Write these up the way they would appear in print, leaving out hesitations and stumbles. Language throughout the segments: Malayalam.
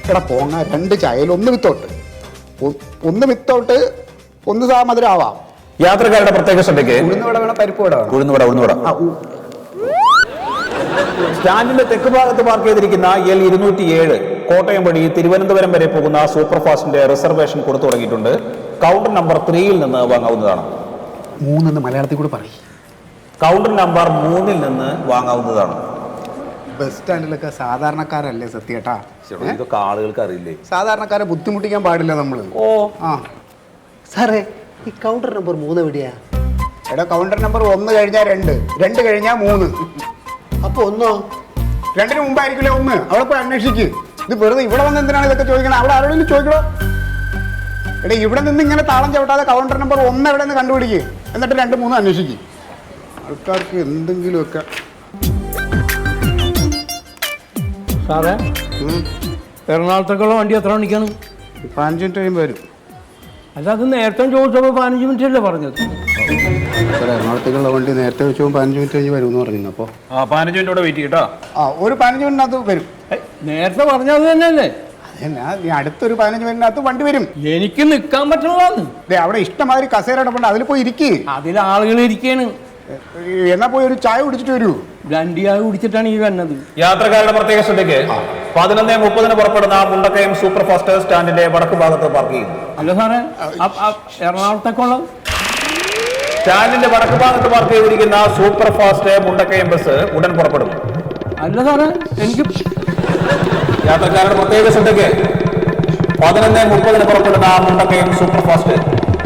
എടാ പോങ്ങ 2 ചായയിൽ 1 വിത്തോട്ട് 1 വിത്തോട്ട് 1 മധുരം ആവാം. യാത്രക്കാരുടെ പ്രത്യേക ശ്രദ്ധയ്ക്ക് ഉഴുന്നുവട വേണം, പരിപ്പ് വട വേണം. ഉഴുന്നുവട. സ്റ്റാൻഡിന്റെ തെക്ക് ഭാഗത്ത് പാർക്ക് ചെയ്തിരിക്കുന്ന L207 കോട്ടയം വഴി തിരുവനന്തപുരം വരെ പോകുന്ന സൂപ്പർ ഫാസ്റ്റിന്റെ റിസർവേഷൻ കൊടുത്തു തുടങ്ങിയിട്ടുണ്ട്. കൗണ്ടർ നമ്പർ 3 നിന്ന് വാങ്ങാവുന്നതാണ്. 3 മലയാളത്തിൽ കൂടെ പറയും. കൗണ്ടർ നമ്പർ 3 നിന്ന് വാങ്ങാവുന്നതാണ്. ബസ് സ്റ്റാൻഡിലൊക്കെ സാധാരണക്കാരല്ലേ സത്യേട്ടാ? ഇതൊക്കെ ആളുകൾക്ക് അറിയില്ലേ? സാധാരണക്കാരെ ബുദ്ധിമുട്ടിക്കാൻ പാടില്ല നമ്മൾ. സാറേ, ഈ കൗണ്ടർ നമ്പർ 3 എവിടെയാ? എടാ കൗണ്ടർ നമ്പർ 1 കഴിഞ്ഞാൽ 2, 2 കഴിഞ്ഞാൽ 3. അപ്പൊ 1 2 മുമ്പായിരിക്കില്ലേ 1? അവിടെ പോയി അന്വേഷിക്ക്. ഇത് വെറുതെ ഇവിടെ വന്ന് എന്തിനാണ് ഇതൊക്കെ ചോദിക്കണം? അവിടെ ആരോടെങ്കിലും ചോദിക്കണോ? എടാ ഇവിടെ നിന്ന് ഇങ്ങനെ താളം ചവിട്ടാതെ കൗണ്ടർ നമ്പർ 1 എവിടെ നിന്ന് കണ്ടുപിടിക്കുക, എന്നിട്ട് 2, 3 അന്വേഷിക്കും. ആൾക്കാർക്ക് എന്തെങ്കിലുമൊക്കെ. സാറേ, എറണാകുളത്തേക്കുള്ള വണ്ടി എത്ര മണിക്കാണ്? 15 മിനിറ്റ് കഴിയുമ്പോൾ വരും. അല്ല, അത് നേരത്തെ ചോദിച്ചപ്പോൾ 15 മിനിറ്റ് അല്ലേ പറഞ്ഞത്? എറണാകുളത്തേക്കുള്ള വണ്ടി നേരത്തെ വെച്ച് 15 മിനിറ്റ് കഴിഞ്ഞ് വരും എന്ന് പറഞ്ഞു. അപ്പോൾ 15 മിനിറ്റ് വെയിറ്റ് ചെയ്യട്ടോ. ഒരു 15 മിനിറ്റിനകത്ത് വരും. നേരത്തെ പറഞ്ഞത് തന്നെയല്ലേ? നീ അടുത്തൊരു 15 മിനിറ്റിനകത്ത് വണ്ടി വരും. എനിക്ക് നിൽക്കാൻ പറ്റുള്ളതാണ്. അവിടെ ഇഷ്ടമാതിരി കസേര ഇടപെട, അതിൽ പോയി ഇരിക്കേ. അതിൽ ആളുകൾ ഇരിക്കാണ്. എന്നാ പോയി ഒരു ചായ കുടിച്ചിട്ട് വരൂ. 2 ചായ കുടിച്ചിട്ടാണ് ഈ വന്നത്. യാത്രക്കാരുടെ പ്രത്യേക ശ്രദ്ധയ്ക്ക് 11:30 പുറപ്പെടുന്ന മുണ്ടക്കയം സൂപ്പർ ഫാസ്റ്റ് സ്റ്റാൻഡിന്റെ വടക്ക് ഭാഗത്ത് പാർക്ക് ചെയ്യുന്നു. അല്ല സാറേ, എറണാകുളത്തേക്കുള്ള സ്റ്റാൻഡിന്റെ വടക്ക് ഭാഗത്ത് പാർക്ക് ചെയ്തിരിക്കുന്ന സൂപ്പർ ഫാസ്റ്റ് മുണ്ടക്കയം ബസ് ഉടൻ പുറപ്പെടുന്നു. അല്ല സാറേ, എനിക്ക് യാത്രക്കാരുടെ പ്രത്യേക ശ്രദ്ധയ്ക്ക് 11:30 പുറപ്പെടുന്ന മുണ്ടക്കയം സൂപ്പർ ഫാസ്റ്റ്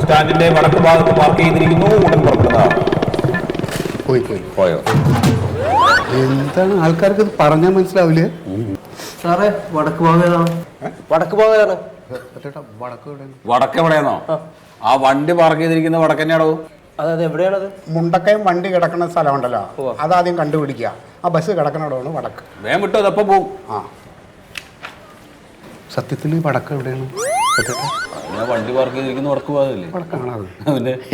സ്റ്റാൻഡിന്റെ വടക്ക് ഭാഗത്ത് പാർക്ക് ചെയ്തിരിക്കുന്നു. ഉടൻ പുറപ്പെടുന്നതാണ്. പോയോ? എന്താണ് ആൾക്കാർക്ക് ഇത് പറഞ്ഞാൽ മനസ്സിലാവില്ലേ? സാറേ, വടക്ക് ഭാഗമാണ്. വടക്ക് എവിടെയാണോ? ആ വണ്ടി പാർക്ക് ചെയ്തിരിക്കുന്ന വടക്ക് തന്നെയാണോ? അതെ, എവിടെയാണത്? മുണ്ടക്കയം വണ്ടി കിടക്കുന്ന സ്ഥലമുണ്ടല്ലോ, അതാദ്യം കണ്ടുപിടിക്കുക. ആ ബസ് കിടക്കണോടാണ് വടക്ക്. വേഗം വിട്ടോ, അതപ്പം പോവും. സത്യത്തിൽ വടക്ക് എവിടെയാണ്? വണ്ടി പാർക്ക് ചെയ്തിരിക്കുന്ന വടക്ക് ഭാഗമല്ലേ? വടക്കാണത്.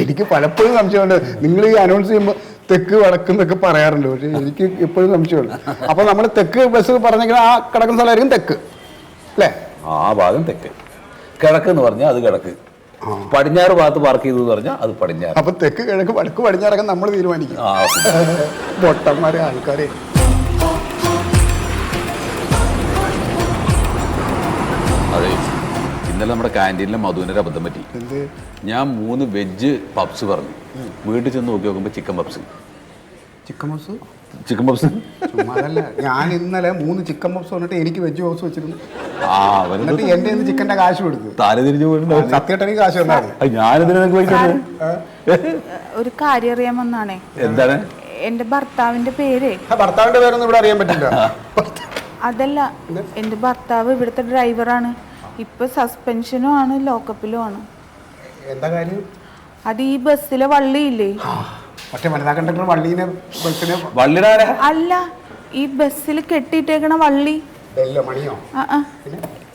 എനിക്ക് പലപ്പോഴും സംശയമുണ്ട്. നിങ്ങൾ ഈ അനൗൺസ് ചെയ്യുമ്പോൾ തെക്ക് വടക്ക് എന്നൊക്കെ പറയാറുണ്ട്, പക്ഷെ എനിക്ക് എപ്പോഴും സംശയമുണ്ട്. അപ്പൊ നമ്മൾ തെക്ക് ബസ് പറഞ്ഞെങ്കിൽ ആ കിടക്കുന്ന സ്ഥലമായിരിക്കും തെക്ക് അല്ലേ? ആ ഭാഗം തെക്ക്. കിഴക്ക് എന്ന് പറഞ്ഞാൽ അത് കിഴക്ക്. പടിഞ്ഞാറ് ഭാഗത്ത് പാർക്ക് ചെയ്തു എന്ന് പറഞ്ഞാൽ അത് പടിഞ്ഞാറ്. അപ്പൊ തെക്ക് കിഴക്ക് വടക്ക് പടിഞ്ഞാറൊക്കെ നമ്മൾ തീരുമാനിക്കും. പൊട്ടന്മാരെ ആൾക്കാരെ. അതെ, ഇന്നലെ നമ്മുടെ ക്യാൻറ്റീനിലെ മധുവിൻ്റെ ഒരു അബദ്ധം പറ്റി. ഞാൻ 3 വെജ് പപ്സ് പറഞ്ഞു. വീട്ടിൽ ചെന്ന് നോക്കി നോക്കുമ്പോൾ ചിക്കൻ പപ്സ്. ചുമ്മാതല്ല, ഞാൻ ഇന്നലെ 3 ചിക്കൻ പപ്സ് വന്നിട്ട് എനിക്ക് വെജ് പപ്സ് വെച്ചിരുന്നു. എന്നിട്ട് എന്റെ ചിക്കന്റെ കാശ് കൊടുത്തു. സത്യമായിട്ട് കാശ് ഒരു കാര്യം അറിയാമെന്നാണേ. എന്താണ്? എന്റെ ഭർത്താവിന്റെ പേര്. ഭർത്താവിന്റെ പേരൊന്നും ഇവിടെ അറിയാൻ പറ്റില്ല. അതല്ല, എന്റെ ഭർത്താവ് ഇവിടുത്തെ ഡ്രൈവറാണ്. ഇപ്പൊ സസ്പെൻഷനും ആണ്, ലോക്കപ്പിലും ആണ്. എന്താ കാര്യം? അത് ഈ ബസ്സിലെ വള്ളിയില്ലേ, മറ്റേ വനിതാ കണ്ടക്ടർ വള്ളീനെ ബസ്സിനെ അല്ല, ഈ ബസ്സിൽ കെട്ടിയിട്ടേക്കണ വള്ളി. മണിയോ?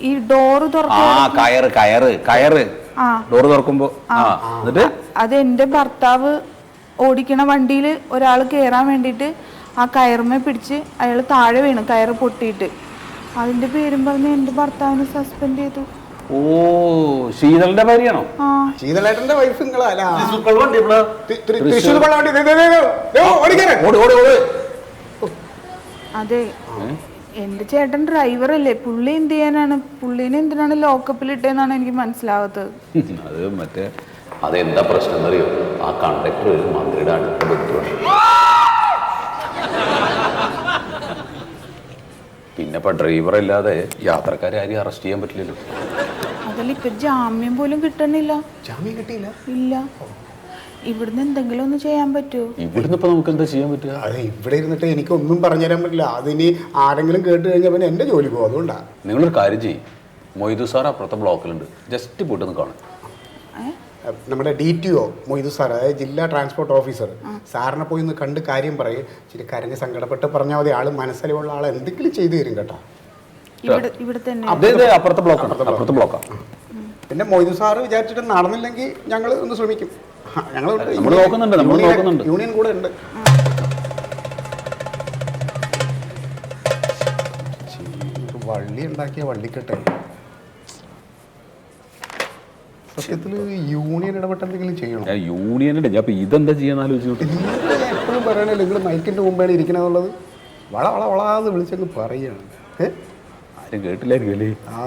ഈ ഡോറ് തുറക്കുമ്പോ അത് എന്റെ ഭർത്താവ് ഓടിക്കണ വണ്ടിയിൽ ഒരാൾ കേറാൻ വേണ്ടിട്ട് ആ കയറുമേ പിടിച്ച് അയാൾ താഴെ വീണു, കയറ് പൊട്ടിയിട്ട്. അതിന്റെ പേരും പറഞ്ഞ് എന്റെ ഭർത്താവിനെ സസ്പെൻഡ് ചെയ്തു. ഓ, ശീതളിന്റെ ഭാര്യയാണോ? ശീതളേട്ടന്റെ വൈഫ് നിങ്ങളാ? അതെ, എന്റെ ചേട്ടൻ ഡ്രൈവറല്ലേ, പുള്ളി എന്ത് ചെയ്യാനാണ്? പുള്ളിനെ എന്തിനാണ് ലോക്കപ്പിൽ ഇട്ടേന്നാണ് എനിക്ക് മനസ്സിലാവാത്തത്. അത് മറ്റേ അതെന്താ പ്രശ്നം എന്നറിയോ? ആ കണ്ടക്ടർ ഒരു മന്ത്രിയുടെ അടുത്ത ബന്ധുവാണ്. പിന്നെ ഇപ്പൊ ഡ്രൈവർ ഇല്ലാതെ യാത്രക്കാരെ ആരെയും അറസ്റ്റ് ചെയ്യാൻ പറ്റില്ലല്ലോ. അതല്ല, ഇപ്പൊ ജാമ്യം പോലും കിട്ടണില്ല. ജാമ്യം കിട്ടിയില്ല? ഇല്ല. ഇവിടുന്ന് എന്തെങ്കിലും ഒന്ന് ചെയ്യാൻ പറ്റുമോ? ഇവിടുന്ന് ഇപ്പൊ നമുക്ക് എന്താ ചെയ്യാൻ പറ്റുക? അതെ, ഇവിടെ ഇരുന്നിട്ട് എനിക്കൊന്നും പറഞ്ഞുതരാൻ പറ്റില്ല. അതിനി ആരെങ്കിലും കേട്ട് കഴിഞ്ഞാൽ പിന്നെ എന്റെ ജോലി പോകും. അതുകൊണ്ടാ നിങ്ങളൊരു കാര്യം ചെയ്യും. മൊയ്തു സാർ അപ്പുറത്തെ ബ്ലോക്കിലുണ്ട്, ജസ്റ്റ് പോയിട്ടൊന്ന് കാണും. നമ്മുടെ DTO മൊയ്തു സാർ, അതായത് ജില്ലാ ട്രാൻസ്പോർട്ട് ഓഫീസർ, സാറിനെ പോയി ഒന്ന് കണ്ട് കാര്യം പറയും. ഇച്ചിരി കരഞ്ഞ് സങ്കടപ്പെട്ട് പറഞ്ഞാൽ മതി. ആള് മനസ്സിലുള്ള ആൾ എന്തെങ്കിലും ചെയ്തു തരും കേട്ടോ. അപ്പുറത്തെ ബ്ലോക്കാ. പിന്നെ മൊയ്തു സാറ് വിചാരിച്ചിട്ട് നടന്നില്ലെങ്കിൽ ഞങ്ങൾ ഒന്ന് ശ്രമിക്കും. നമ്മൾ നോക്കുന്നുണ്ട്. യൂണിയൻ കൂടെ ഉണ്ട്. വള്ളി ഉണ്ടാക്കിയ വള്ളിക്കെട്ടെ. സത്യത്തിൽ യൂണിയൻ ഇടപെട്ട് എന്തെങ്കിലും ചെയ്യണം. യൂണിയനുണ്ട് ഞാൻ ഇതെന്താ ചെയ്യാൻ ആലോചിച്ചു. എപ്പോഴും പറയണല്ലോ നിങ്ങൾ മൈക്കിന്റെ മുമ്പാണ് ഇരിക്കണമെന്നുള്ളത്. വളാന്ന് വിളിച്ചങ്ങ് പറയാണ്. ആരും കേട്ടില്ലായിരിക്കും അല്ലേ? ആ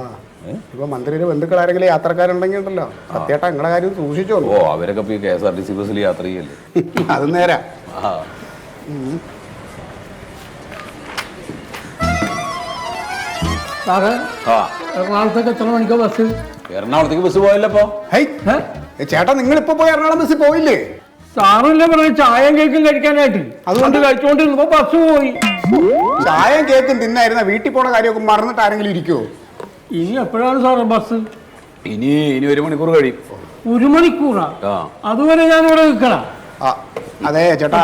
ഇപ്പൊ മന്ത്രിയുടെ ബന്ധുക്കൾ ആരെങ്കിലും യാത്രക്കാരുണ്ടെങ്കിൽ ഉണ്ടല്ലോ സത്യേട്ടാ നിങ്ങളെ കാര്യം സൂക്ഷിച്ചോ. ഓ അവരൊക്കെ ഇപ്പൊ KSRTC ബസ്സിൽ യാത്ര ചെയ്യല്ലേ. അത് നേരാ. സാറേ എറണാകുളത്തേക്ക് എത്ര മണിക്കാ ബസ്? എറണാകുളത്തേക്ക് ബസ് പോയല്ലോ. ചേട്ടാ നിങ്ങൾ ഇപ്പൊ പോയി എറണാകുളം ബസ്സിൽ പോയില്ലേ? സാറല്ലേ പറഞ്ഞ ചായയും കേക്കും കഴിക്കാനായിട്ട്, അതുകൊണ്ട് കഴിച്ചുകൊണ്ടിരുന്നപ്പോ ബസ് പോയി. ചായയും കേക്കും തിന്നായിരുന്ന വീട്ടിൽ പോണ കാര്യമൊക്കെ മറന്നിട്ട് ആരെങ്കിലും ഇരിക്കുവോ? ഇനി എപ്പോഴാണ് സാറേ ബസ്? ഇനി 1 മണിക്കൂർ കഴിയും. 1 മണിക്കൂറാ? അതുവരെ ഞാൻ ഇവിടെ നിൽക്കണം. അതെ ചേട്ടാ,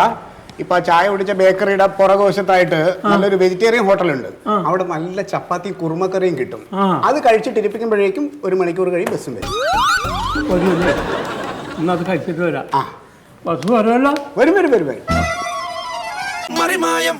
ഇപ്പൊ ചായ കുടിച്ച ബേക്കറിയുടെ പുറകുവശത്തായിട്ട് നല്ലൊരു വെജിറ്റേറിയൻ ഹോട്ടലുണ്ട്. അവിടെ നല്ല ചപ്പാത്തി കുറുമക്കറിയും കിട്ടും. അത് കഴിച്ചിട്ട് ഇരിപ്പിക്കുമ്പോഴേക്കും 1 മണിക്കൂർ കഴിയും ബസ്സും വരും. ഇന്നത് കഴിച്ചിട്ട് വരാം. ബസ് വരുമല്ലോ. വരും വരും വരും വരും. മറിമായം